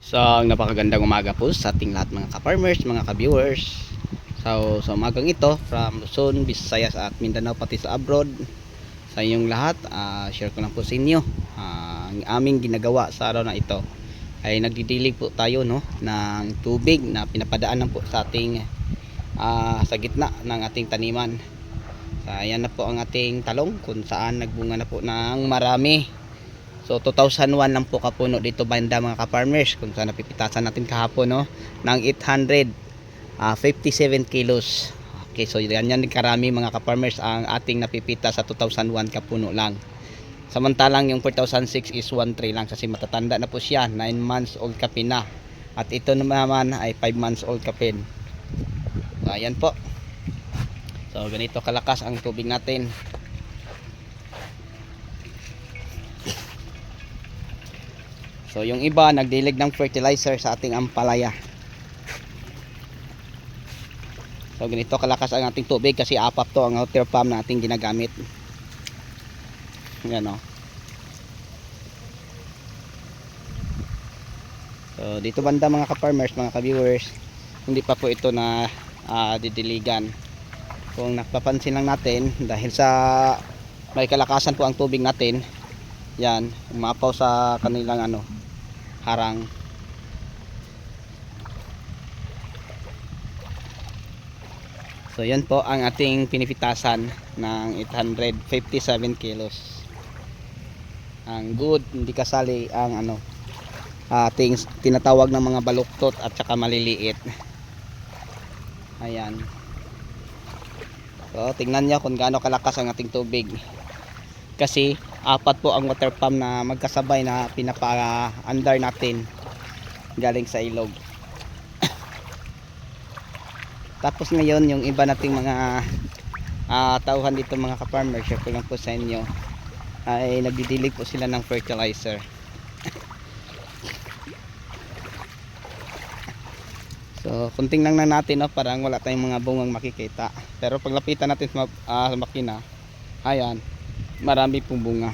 So, napakagandang umaga po sa ating lahat mga ka-farmers, mga ka-viewers. So umagang ito from Luzon, Visayas at Mindanao pati sa abroad. Sa inyong lahat, share ko lang po sa inyo ang aming ginagawa sa araw na ito. Ay nagdidilig po tayo ng tubig na pinapadaanan po sa ating sa gitna ng ating taniman. So, ayan na po ang ating talong kung saan nagbunga na po ng marami. So 2001 lang po kapuno dito banda mga ka-farmers kung saan napipitasan natin kahapon ng 857 kilos. Okay, so yan karami mga ka-farmers ang ating napipita sa 2001 kapuno lang. Samantalang yung 4006 is 13 lang kasi matatanda na po siya, 9 months old kapin na. At ito naman ay 5 months old kapin. So ayan po. So ganito kalakas ang tubig natin. So yung iba nagdilig ng fertilizer sa ating ampalaya. So ganito kalakas ang ating tubig kasi apat to ang water pump na ating ginagamit. Yan o. So dito banda mga ka-farmers, mga ka-viewers, hindi pa po ito na didiligan. Kung napapansin lang natin dahil sa may kalakasan po ang tubig natin, yan, umapaw sa kanilang harang. So yan po ang ating pinipitasan ng 857 kilos. Ang good, hindi kasali ang ating tinatawag ng mga baluktot at saka maliliit. Ayan. So tingnan nyo kung gaano kalakas ang ating tubig. Kasi apat po ang water pump na magkasabay na pinapa-under natin galing sa ilog. Tapos ngayon yung iba nating mga tauhan dito mga ka-farmer, share ko lang po sa inyo, ay nagdidilig po sila ng fertilizer. So kunting lang na natin parang wala tayong mga bungang makikita, pero paglapitan natin sa makina, ayan, marami pong bunga.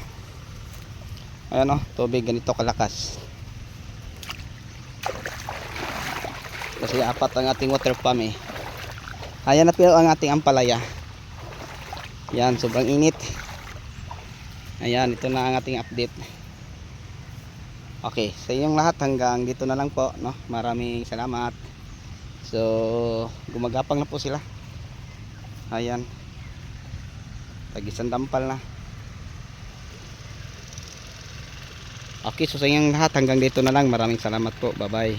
Ayan tubig ganito kalakas. Kasi apat ang ating water pump Ayan na po ang ating ampalaya. Yan, sobrang init. Ayan, ito na ang ating update. Okay, sa inyong lahat hanggang dito na lang po, Maraming salamat. So, gumagapang na po sila. Ayan. Tag-isang dampal na. Okay, so sa inyong lahat hanggang dito na lang. Maraming salamat po. Bye-bye.